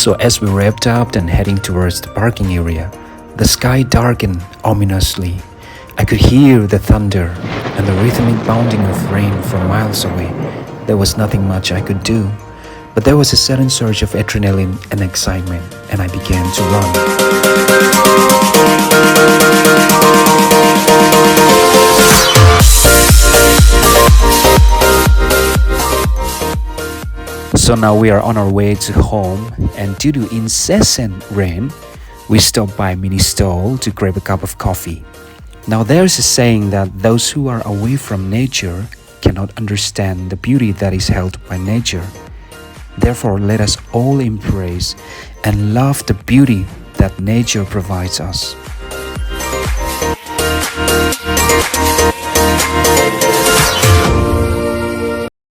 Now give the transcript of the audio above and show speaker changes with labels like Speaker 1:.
Speaker 1: So as we wrapped up and heading towards the parking area, the sky darkened ominously. I could hear the thunder and the rhythmic pounding of rain from miles away. There was nothing much I could do, but there was a sudden surge of adrenaline and excitement, and I began to run. So now we are on our way to home, and due to incessant rain, we stopped by a mini stall to grab a cup of coffee. Now there's a saying that those who are away from nature cannot understand the beauty that is held by nature. Therefore, let us all embrace and love the beauty that nature provides us.